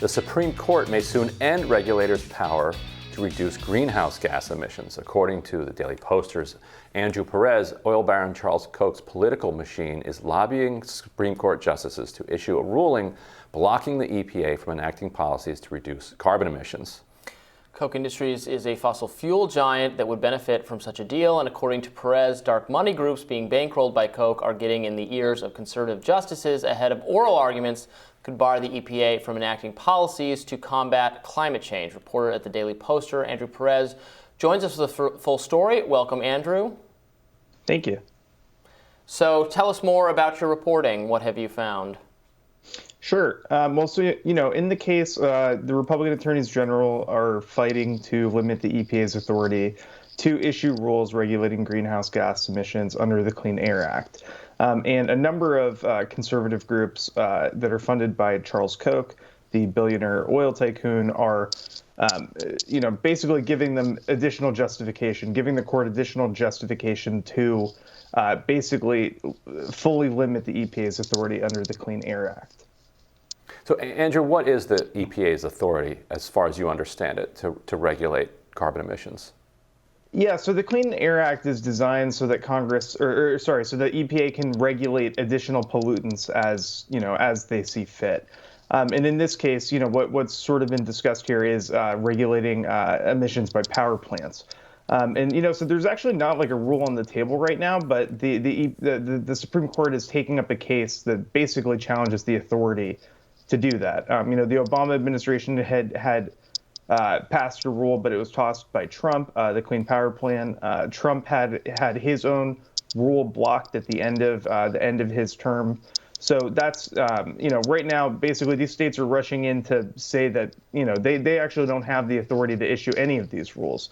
The Supreme Court may soon end regulators' power to reduce greenhouse gas emissions. According to the Daily Poster's Andrew Perez, oil baron Charles Koch's political machine is lobbying Supreme Court justices to issue a ruling blocking the EPA from enacting policies to reduce carbon emissions. Koch Industries is a fossil fuel giant that would benefit from such a deal, and according to Perez, dark money groups being bankrolled by Koch are getting in the ears of conservative justices ahead of oral arguments could bar the EPA from enacting policies to combat climate change. Reporter at the Daily Poster, Andrew Perez, joins us with the full story. Welcome, Andrew. Thank you. So tell us more about your reporting. What have you found? Sure. In the case, the Republican attorneys general are fighting to limit the EPA's authority to issue rules regulating greenhouse gas emissions under the Clean Air Act. And a number of conservative groups that are funded by Charles Koch, the billionaire oil tycoon, are, basically giving them additional justification, giving the court additional justification to basically fully limit the EPA's authority under the Clean Air Act. So, Andrew, what is the EPA's authority, as far as you understand it, to regulate carbon emissions? Yeah, so the Clean Air Act is designed so that so the EPA can regulate additional pollutants as they see fit. And in this case, what's sort of been discussed here is regulating emissions by power plants. So there's actually not like a rule on the table right now, but the Supreme Court is taking up a case that basically challenges the authority to do that. The Obama administration had passed a rule, but it was tossed by Trump, the Clean Power Plan. Trump had his own rule blocked at the end of his term. So that's, right now, basically these states are rushing in to say that, they actually don't have the authority to issue any of these rules.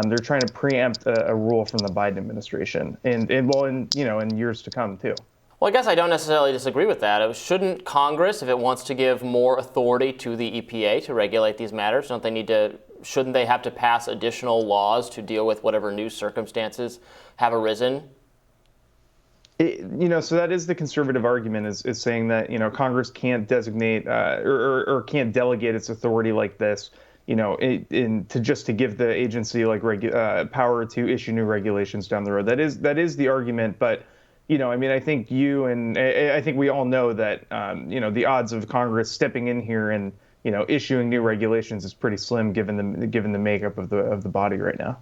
They're trying to preempt a rule from the Biden administration in years to come, too. Well, I guess I don't necessarily disagree with that. Shouldn't Congress, if it wants to give more authority to the EPA to regulate these matters, shouldn't they have to pass additional laws to deal with whatever new circumstances have arisen? So that is the conservative argument, is saying that, Congress can't designate or can't delegate its authority like this, to give the agency power to issue new regulations down the road. That is the argument, but I think I think we all know that, the odds of Congress stepping in here and, issuing new regulations is pretty slim given the makeup of the body right now.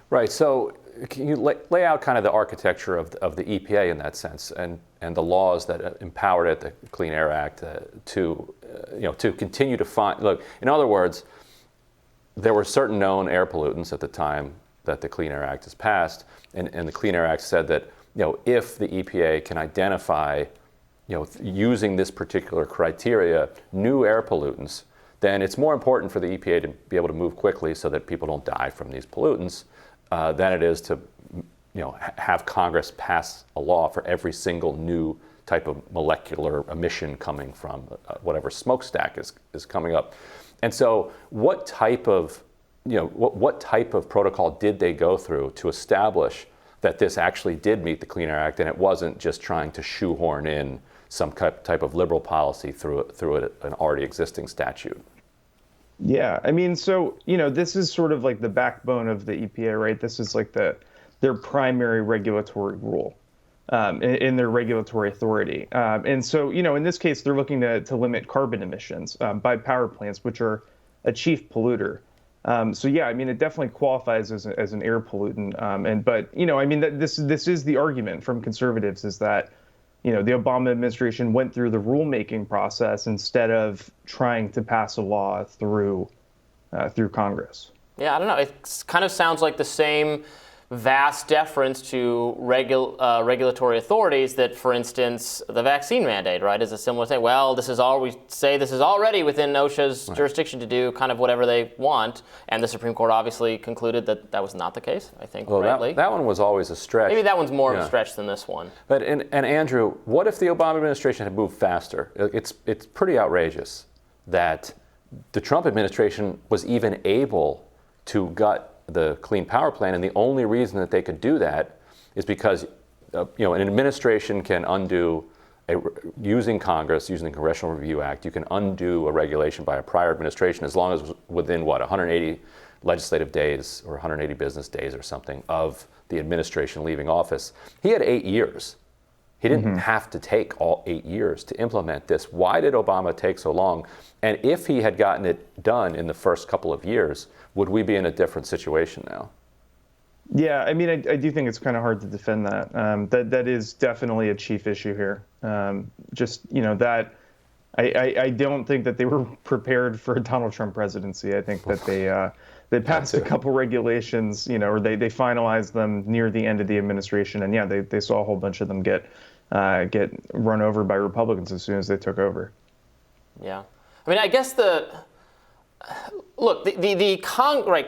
Right. So can you lay out kind of the architecture of the EPA in that sense, and the laws that empowered it, the Clean Air Act, to continue to find, look, in other words, there were certain known air pollutants at the time that the Clean Air Act is passed, and the Clean Air Act said that, if the EPA can identify, using this particular criteria, new air pollutants, then it's more important for the EPA to be able to move quickly so that people don't die from these pollutants than it is to, have Congress pass a law for every single new type of molecular emission coming from whatever smokestack is coming up. And so, what type of protocol did they go through to establish that this actually did meet the Clean Air Act, and it wasn't just trying to shoehorn in some type of liberal policy through an already existing statute? Yeah, this is sort of like the backbone of the EPA, right? This is like their primary regulatory rule in their regulatory authority. In this case, they're looking to limit carbon emissions by power plants, which are a chief polluter. It definitely qualifies as an air pollutant. This is the argument from conservatives, is that, the Obama administration went through the rulemaking process instead of trying to pass a law through Congress. Yeah, I don't know. It kind of sounds like the same vast deference to regulatory authorities that, for instance, the vaccine mandate, right, is a similar thing. Well, this is already within OSHA's jurisdiction to do kind of whatever they want, and the Supreme Court obviously concluded that was not the case, I think, rightly. That one was always a stretch. Maybe that one's more of a stretch than this one. But, and Andrew, what if the Obama administration had moved faster? It's pretty outrageous that the Trump administration was even able to gut the Clean Power Plan, and the only reason that they could do that is because an administration can undo using Congress, using the Congressional Review Act, you can undo a regulation by a prior administration as long as it's within, 180 legislative days or 180 business days or something of the administration leaving office. He had 8 years. He didn't have to take all 8 years to implement this. Why did Obama take so long? And if he had gotten it done in the first couple of years, would we be in a different situation now? Yeah, I mean, I do think it's kind of hard to defend that. That is definitely a chief issue here. That I don't think that they were prepared for a Donald Trump presidency. I think that they passed a couple regulations, or they finalized them near the end of the administration, and yeah, they saw a whole bunch of them get run over by Republicans as soon as they took over. Yeah, I mean, I guess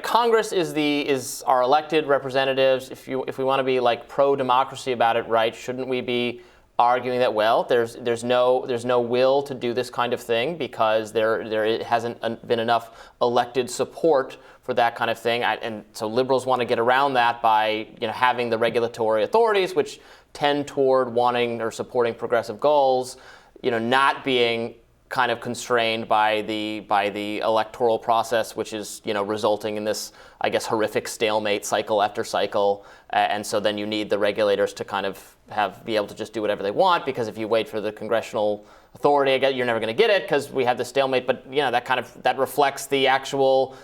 Congress is our elected representatives. If we want to be like pro-democracy about it, right? Shouldn't we be arguing that, well, there's no will to do this kind of thing because there hasn't been enough elected support for that kind of thing, and so liberals want to get around that by having the regulatory authorities, which tend toward wanting or supporting progressive goals, not being kind of constrained by the electoral process, which is resulting in this, I guess, horrific stalemate cycle after cycle, and so then you need the regulators to kind of be able to just do whatever they want, because if you wait for the congressional authority, you're never going to get it because we have the stalemate. But that reflects the actual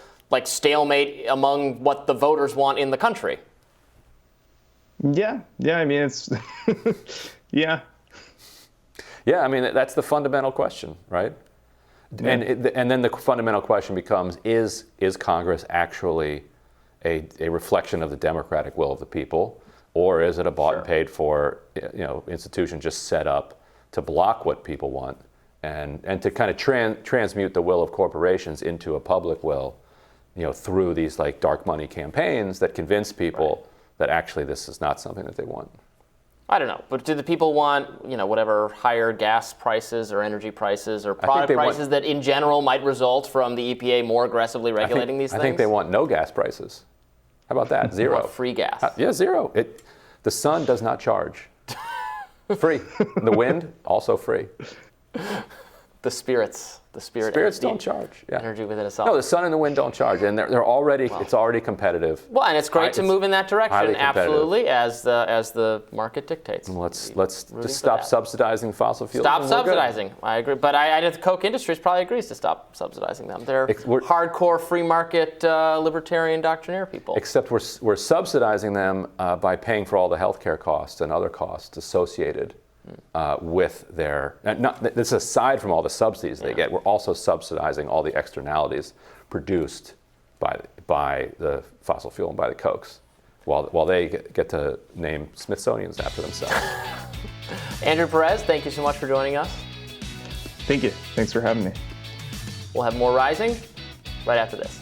stalemate among what the voters want in the country. Yeah. I mean, it's yeah. Yeah, I mean, that's the fundamental question, right? Yeah. And then the fundamental question becomes, is Congress actually a reflection of the democratic will of the people, or is it a bought and paid for institution just set up to block what people want and to kind of transmute the will of corporations into a public will, through these dark money campaigns that convince people that actually this is not something that they want? I don't know, but do the people want, whatever higher gas prices or energy prices or product prices that in general might result from the EPA more aggressely regulating these things? I think they want no gas prices. How about that? Zero. They want free gas. Yeah, zero. The sun does not charge. Free. The wind, also free. The spirits don't charge. Yeah. Energy within itself. No, the sun and the wind don't charge, and they're already it's already competitive. Well, and it's great to move in that direction, absolutely, as the market dictates. Let's just stop subsidizing fossil fuels. Stop subsidizing. I agree, but the Koch Industries probably agrees to stop subsidizing them. They're hardcore free market libertarian doctrinaire people. Except we're subsidizing them by paying for all the healthcare costs and other costs associated with their, this is aside from all the subsidies they get, we're also subsidizing all the externalities produced by the fossil fuel and by the Kochs, while they get to name Smithsonians after themselves. Andrew Perez, thank you so much for joining us. Thank you. Thanks for having me. We'll have more Rising right after this.